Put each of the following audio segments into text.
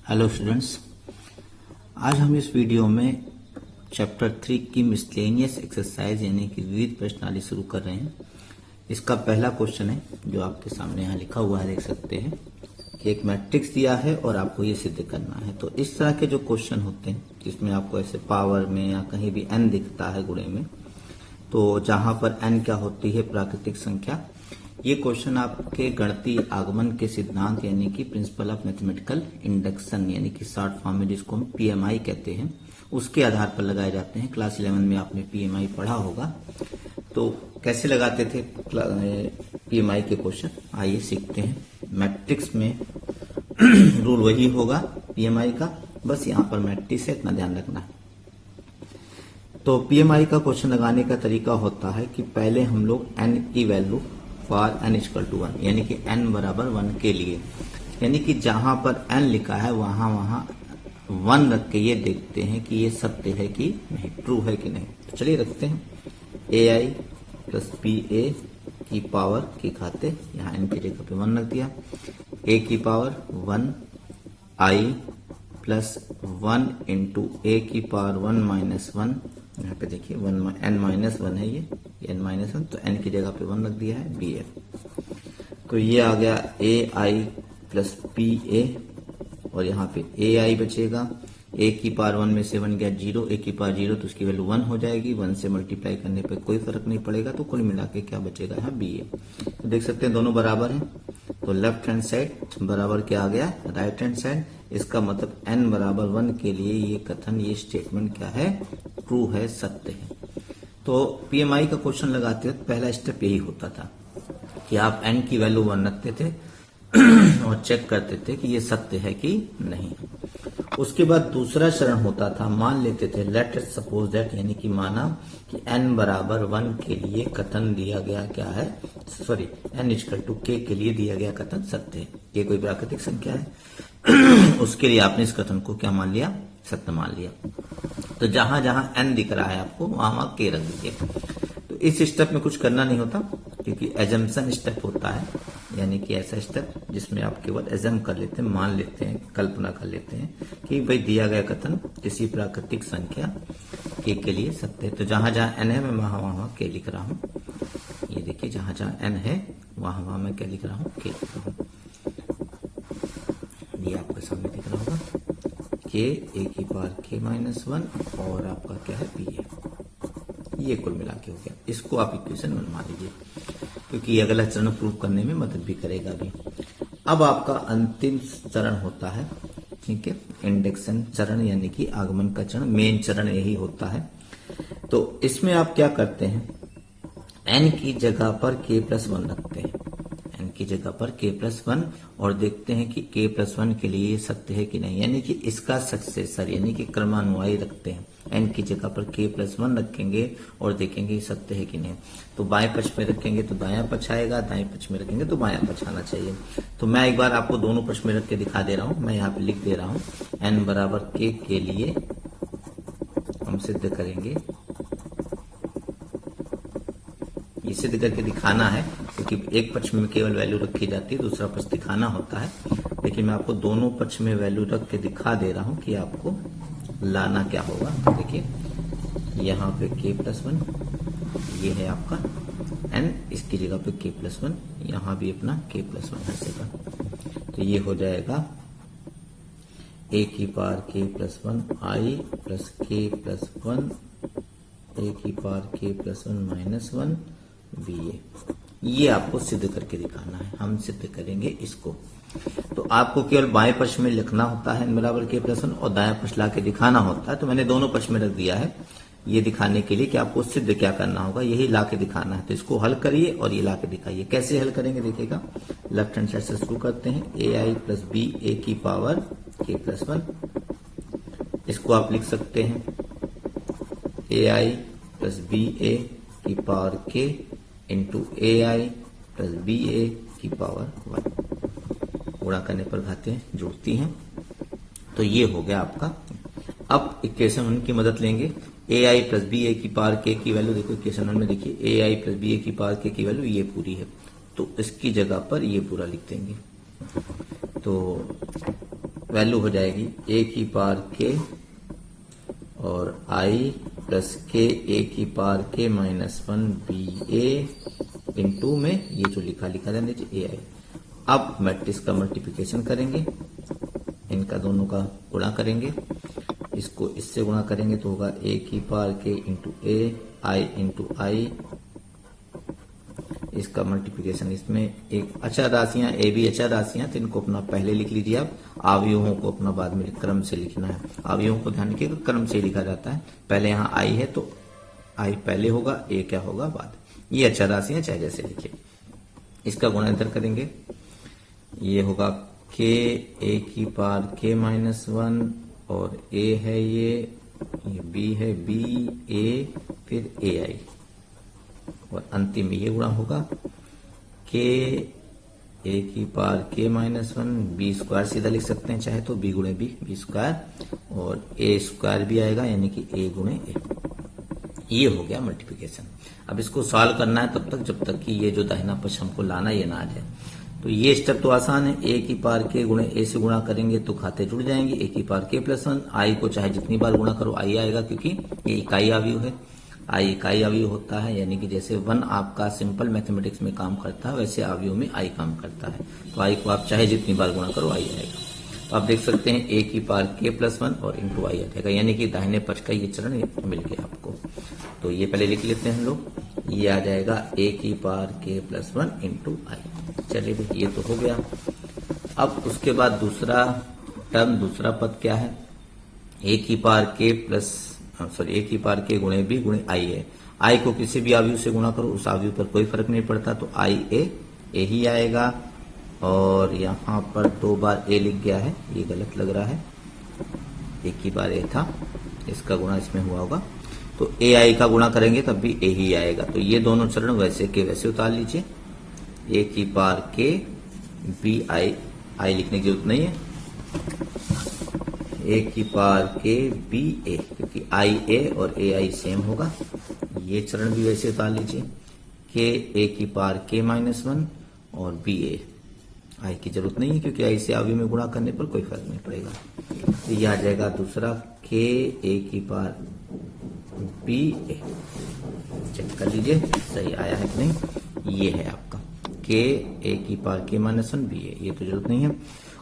Hello students, आज हम इस वीडियो में चैप्टर 3 की मिसलेनियस एक्सरसाइज यानी कि विविध प्रश्नावली शुरू कर रहे हैं। इसका पहला क्वेश्चन है जो आपके सामने यहाँ लिखा हुआ है, देख सकते हैं कि एक मैट्रिक्स दिया है और आपको ये सिद्ध करना है। तो इस तरह के जो क्वेश्चन होते हैं जिसमें आपको ऐसे पावर में या कहीं भी n दिखता है गुणे में, तो जहां पर n क्या होती है प्राकृतिक संख्या, ये क्वेश्चन आपके गणितीय आगमन के सिद्धांत यानी कि प्रिंसिपल ऑफ मैथमेटिकल इंडक्शन यानी कि शॉर्ट फॉर्म में जिसको हम पीएमआई कहते हैं, उसके आधार पर लगाए जाते हैं। क्लास 11 में आपने पीएमआई पढ़ा होगा। तो कैसे लगाते थे पीएमआई के क्वेश्चन, आइए सीखते हैं। मैट्रिक्स में रूल वही होगा पीएमआई का, बस यहाँ पर मैट्रिक्स है, इतना ध्यान रखना है। तो पीएमआई का क्वेश्चन लगाने का तरीका होता है कि पहले हम लोग n की value for n equal to 1 यानी कि n बराबर 1 के लिए, यानी कि जहां पर n लिखा है वहां 1 रख के ये देखते हैं कि ये सत्य है कि नहीं, ट्रू है कि नहीं। तो चलिए रखते हैं ai प्लस बी ए की पावर की खाते यहाँ n की जगह पे 1 रख दिया, a की पावर 1 i प्लस 1 इंटू ए की पावर 1 माइनस 1, यहाँ पे देखिए n माइनस 1 है, ये n माइनस 1, तो n की जगह पे 1 रख दिया है बी ए। तो ये आ गया ए आई प्लस बी ए और यहाँ पे ए आई बचेगा, a की पावर 1 में से 1 गया 0, a की पावर 0 तो उसकी वैल्यू 1 हो जाएगी, 1 से मल्टीप्लाई करने पे कोई फर्क नहीं पड़ेगा, तो कुल मिला के क्या बचेगा यहाँ बी ए। तो देख सकते हैं दोनों बराबर हैं, तो लेफ्ट हैंड साइड बराबर क्या आ गया राइट हैंड साइड। इसका मतलब n बराबर 1 के लिए ये कथन, ये स्टेटमेंट क्या है, ट्रू है, सत्य है। तो पीएमआई का क्वेश्चन लगाते वक्त पहला स्टेप यही होता था कि आप n की वैल्यू 1 रखते थे और चेक करते थे कि ये सत्य है कि नहीं। उसके बाद दूसरा चरण होता था, मान लेते थे लेट अस सपोज दैट, यानी कि माना कि n बराबर 1 के लिए कथन दिया गया क्या है, sorry n equal to k के लिए दिया गया कथन सत्य है, ये कोई प्राकृतिक संख्या है उसके लिए आपने इस कथन को क्या मान लिया, सत्य मान लिया। तो जहां जहां n दिख रहा है आपको वहां k रख दीजिए। तो इस स्टेप में कुछ करना नहीं होता क्योंकि एजम्पशन स्टेप होता है, यानी कि ऐसा स्टेप जिसमें आप केवल एजम कर लेते हैं, मान लेते हैं, कल्पना कर लेते हैं कि भाई दिया गया कथन किसी प्राकृतिक संख्या के लिए सत्य है। तो जहां जहां n है मैं वहां वहां k लिख रहा हूं, ये देखिए जहां जहां n है वहां वहां मैं क्या लिख रहा हूं, k लिख रहा हूं। ये आपके सामने दिख रहा होगा k a की पावर k माइनस 1 और आपका क्या है बी ए, ये कुल मिला के हो गया। इसको आप इक्वेशन बनवा लीजिए क्योंकि ये अगला चरण प्रूव करने में मदद भी करेगा भी। अब आपका अंतिम चरण होता है, ठीक है, इंडक्शन चरण यानी कि आगमन का चरण, मेन चरण यही होता है। तो इसमें आप क्या करते हैं, n की जगह पर k प्लस 1 रखते हैं, n की जगह पर k प्लस 1 और देखते हैं कि k प्लस 1 के लिए सत्य है कि नहीं, यानी कि इसका सक्सेसर यानी कि क्रमानुयायी रखते हैं। n की जगह पर k प्लस 1 रखेंगे और देखेंगे सत्य है कि नहीं। तो बाएं पक्ष में रखेंगे तो दायां पक्ष आएगा, दाएं पक्ष में रखेंगे तो बायां पक्ष आना चाहिए। तो मैं एक बार आपको दोनों पक्ष में रख के दिखा दे रहा हूं, मैं यहाँ पे लिख दे रहा हूं n बराबर k के लिए हम सिद्ध करेंगे, ये सिद्ध करके दिखाना है क्योंकि एक पक्ष में केवल वैल्यू रखी जाती है, दूसरा पक्ष दिखाना होता है। लेकिन मैं आपको दोनों पक्ष में वैल्यू रख के दिखा दे रहा हूं कि आपको लाना क्या होगा। तो देखिए यहाँ पे k प्लस 1, ये है आपका n, इसकी जगह पे k प्लस 1, यहाँ भी अपना k प्लस 1 हंसेगा। तो ये हो जाएगा a की power k plus 1 i plus k plus 1 a की power k plus 1 minus 1 B A. ये आपको सिद्ध करके दिखाना है, हम सिद्ध करेंगे इसको। तो आपको केवल बाएं पक्ष में लिखना होता है n बराबर k प्लस 1 और दायां पक्ष ला के दिखाना होता है। तो मैंने दोनों पक्ष में रख दिया है ये दिखाने के लिए कि आपको सिद्ध क्या करना होगा, यही ला के दिखाना है। तो इसको हल करिए और ये ला के दिखाइए। कैसे हल करेंगे देखिएगा, लेफ्ट हैंड साइड से शुरू करते हैं, ए आई प्लस बी ए की पावर k प्लस 1, इसको आप लिख सकते हैं ए आई प्लस बी ए की पावर k इंटू ए आई प्लस बी ए की पावर 1, गुणा करने पर घातें जुड़ती हैं। तो ये हो गया आपका। अब इक्वेशन 1 की मदद लेंगे, ए आई प्लस बी ए की पावर k की वैल्यू देखो इक्वेशन 1 में, देखिए ए आई प्लस बी ए की पावर k की वैल्यू ये पूरी है, तो इसकी जगह पर ये पूरा लिख देंगे। तो वैल्यू हो जाएगी a की पावर k और i प्लस k a की power k minus 1 ba into में ये जो लिखा रहने दीजिए ai। अब मैट्रिक्स का मल्टीप्लिकेशन करेंगे, इनका दोनों का गुणा करेंगे, इसको इससे गुणा करेंगे तो होगा a की power k into a i into I, इसका मल्टीप्लिकेशन इसमें एक अचर राशियां ए भी अचर राशियां तो इनको अपना पहले लिख लीजिए। आप अवयवों को अपना बाद में क्रम से लिखना है। अवयवों को ध्यान रखिएगा क्रम से लिखा जाता है। पहले यहाँ आई है तो आई पहले होगा, ए क्या होगा बाद। ये अचर राशियां चाहे जैसे लिखिए। इसका गुणा इधर करेंगे, ये होगा के ए की पावर के माइनस 1 और ए है ये बी है बी ए फिर ए आई और अंतिम में ये गुणा होगा के ए की पावर के माइनस 1 बी स्क्वायर सीधा लिख सकते हैं चाहे तो बी गुणे बी स्क्वायर और ए स्क्वायर भी आएगा यानी कि ए गुणे ए। ये हो गया मल्टीप्लिकेशन। अब इसको सॉल्व करना है तब तक जब तक कि ये जो दाहिना पक्ष हमको लाना ये ना आ जाए। तो ये स्टेप तो आसान है। ए की पावर के गुणे ए से गुणा करेंगे तो खाते जुड़ जाएंगे। ए की पावर के प्लस 1 आई को चाहे जितनी बार गुणा करो आई आएगा क्योंकि ये इकाई अवयव है। आई इकाई अवयव होता है यानी कि जैसे 1 आपका सिंपल मैथमेटिक्स में काम करता है वैसे अवयव में आई काम करता है। तो आई को आप चाहे जितनी बार गुणा करो आई आएगा। तो आप देख सकते हैं ए की पावर के प्लस 1 और इंटू आई आ जाएगा यानी कि दाहिने पक्ष का ये चरण मिल गया आपको। तो ये पहले लिख लेते हैं हम लोग, ये आ जाएगा ए की पावर के प्लस 1 इंटू आई। चलिए भाई ये तो हो गया। अब उसके बाद दूसरा टर्म दूसरा पद क्या है, ए की पावर के प्लस ए की पावर के गुणे बी गुणे आई है। आई को किसी भी अवयव से गुणा करो उस अवयव पर कोई फर्क नहीं पड़ता तो आई ए ही आएगा। और यहाँ पर 2 बार ए लिख गया है, ये गलत लग रहा है, एक ही बार ए था, इसका गुणा इसमें हुआ होगा तो ए आई का गुणा करेंगे तब भी ए ही आएगा। तो ये दोनों चरण वैसे के वैसे उतार लीजिए। ए की पावर के बी आई लिखने की जरूरत नहीं है, ए की पावर के बी ए क्योंकि आई ए और ए आई सेम होगा। ये चरण भी वैसे उतार लीजिए के ए की पावर के माइनस 1 और बी ए। आई की जरूरत नहीं है क्योंकि आई से अवयव में गुणा करने पर कोई फर्क नहीं पड़ेगा। तो ये आ जाएगा दूसरा के ए की पावर बी ए। चेक कर लीजिए सही आया है कि नहीं। ये है आपका के ए की पावर के माइनस 1 बी ए, ये तो जरूरत नहीं है।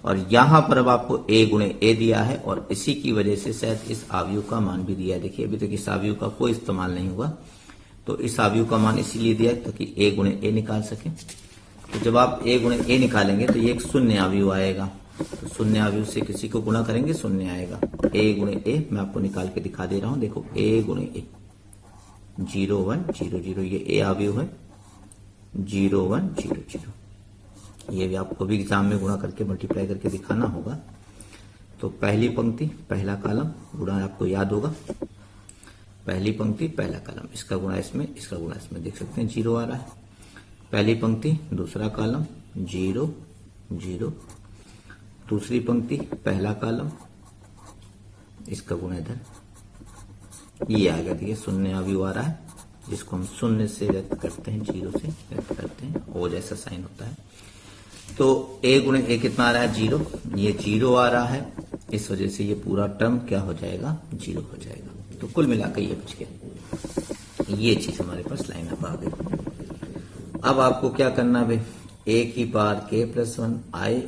और यहां पर अब आपको ए गुणे ए दिया है और इसी की वजह से शायद इस अवयव का मान भी दिया है। देखिए अभी तक इस अवयव का कोई इस्तेमाल नहीं हुआ तो इस अवयव का मान इसीलिए दिया है ताकि ए गुणे ए निकाल सके। तो जब आप ए गुणे ए निकालेंगे तो ये एक शून्य अवयव आएगा। तो शून्य अवयव से किसी को गुणा करेंगे शून्य आएगा। ए गुणे ए मैं आपको निकाल के दिखा दे रहा हूं। देखो ए गुणे ए 0 1 0 0 ये ए अवयव है 0 1 0 0। ये भी आपको भी एग्जाम में गुणा करके मल्टीप्लाई करके दिखाना होगा। तो पहली पंक्ति पहला कॉलम गुणा आपको याद होगा, पहली पंक्ति पहला कॉलम, इसका गुणा इसमें इसका गुणा इसमें, देख सकते हैं 0 आ रहा है। पहली पंक्ति दूसरा कॉलम 0 0, दूसरी पंक्ति पहला कॉलम इसका गुणा इधर, ये आ गया। देखिए शून्य अवयव आ रहा है जिसको हम शून्य से रद्द करते हैं, 0 से रद्द करते हैं, ओ जैसा साइन होता है। तो ए गुणे ए कितना आ रहा है 0, ये 0 आ रहा है, इस वजह से ये पूरा टर्म क्या हो जाएगा 0 हो जाएगा। तो कुल मिलाकर ये बच गया। ये चीज हमारे पास लाइन अप आ गई। अब आपको क्या करना है, ए की पावर के प्लस 1 आई,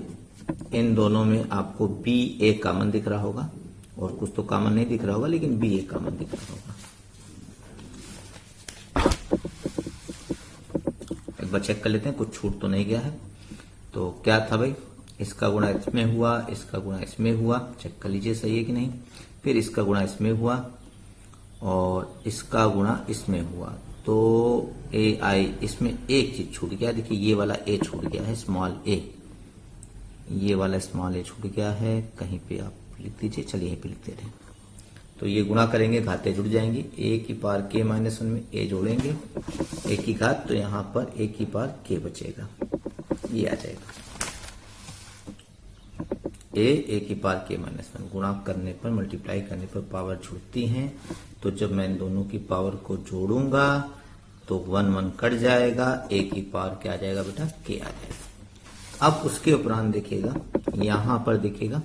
इन दोनों में आपको बी ए कॉमन दिख रहा होगा और कुछ तो कॉमन नहीं दिख रहा होगा लेकिन बी ए कॉमन दिख रहा होगा। एक बार चेक कर लेते हैं कुछ छूट तो नहीं गया है। तो क्या था भाई, इसका गुणा इसमें हुआ, इसका गुणा इसमें हुआ, चेक कर लीजिए सही है कि नहीं। फिर इसका गुणा इसमें हुआ और इसका गुणा इसमें हुआ। तो ए आई, इसमें एक चीज छूट गया, देखिए ये वाला ए छूट गया है, स्मॉल ए, ये वाला स्मॉल ए छूट गया है, कहीं पे आप लिख दीजिए, चलिए यहीं पे लिखते रहे। तो ये गुणा करेंगे घातें जुड़ जाएंगी, ए की पावर के माइनस 1 में ए जोड़ेंगे ए की घात, तो यहाँ पर ए की पावर के बचेगा, ये आ जाएगा ए की पावर के माइनस 1। गुणा करने पर मल्टीप्लाई करने पर पावर जुड़ती हैं, तो जब मैं इन दोनों की पावर को जोड़ूंगा तो 1 1 कट जाएगा, ए की पावर क्या आ जाएगा बेटा के आ जाएगा। अब उसके उपरांत देखिएगा, यहां पर देखिएगा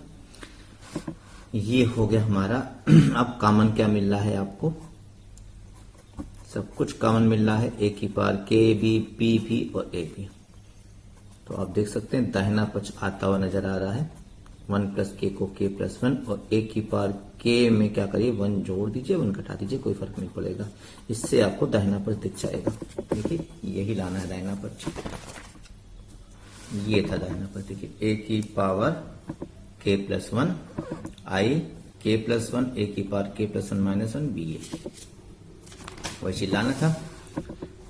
ये हो गया हमारा। अब कॉमन क्या मिल रहा है आपको? सब कुछ कॉमन मिल रहा है, ए की पावर के बी पी भी और ए भी। तो आप देख सकते हैं दाहिना पक्ष आता हुआ नजर आ रहा है। 1 प्लस के को के प्लस 1 और ए की पावर के में क्या करिए 1 जोड़ दीजिए 1 घटा दीजिए, कोई फर्क नहीं पड़ेगा। इससे आपको दाहिना पक्ष दिख जाएगा। देखिए यही लाना है दाहिना पक्ष। ये था दाहिना पक्ष। देखिए ए की पावर के प्लस 1 आई के प्लस 1 ए की पावर के प्लस 1 माइनस 1 बी ए, वैसे लाना था।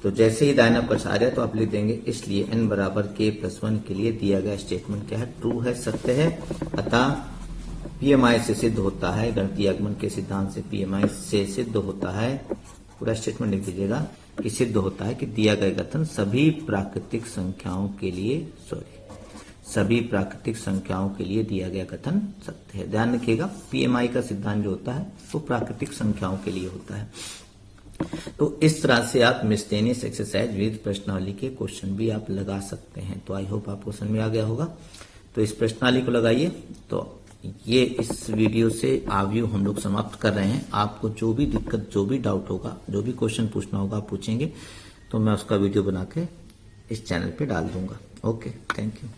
तो जैसे ही दाहिना पक्ष आ जाए तो आप लिख देंगे इसलिए n बराबर k प्लस 1 के लिए दिया गया स्टेटमेंट क्या है? ट्रू है, सत्य है। अतः पीएमआई से सिद्ध होता है, गणितीय आगमन के सिद्धांत से पीएमआई से सिद्ध होता है, पूरा स्टेटमेंट लिख दीजिएगा कि सिद्ध होता है कि दिया गया कथन सभी प्राकृतिक संख्याओं के लिए सभी प्राकृतिक संख्याओं के लिए दिया गया कथन सत्य है। ध्यान रखिएगा पीएमआई का सिद्धांत जो होता है वो प्राकृतिक संख्याओं के लिए होता है। तो इस तरह से आप मिसलेनियस एक्सरसाइज विविध प्रश्नावली के क्वेश्चन भी आप लगा सकते हैं। तो आई होप आपको समझ में आ गया होगा। तो इस प्रश्नावली को लगाइए। तो ये इस वीडियो से आव्यू हम लोग समाप्त कर रहे हैं। आपको जो भी दिक्कत, जो भी डाउट होगा, जो भी क्वेश्चन पूछना होगा आप पूछेंगे, तो मैं उसका वीडियो बना के इस चैनल पे डाल दूंगा। Okay, thank you.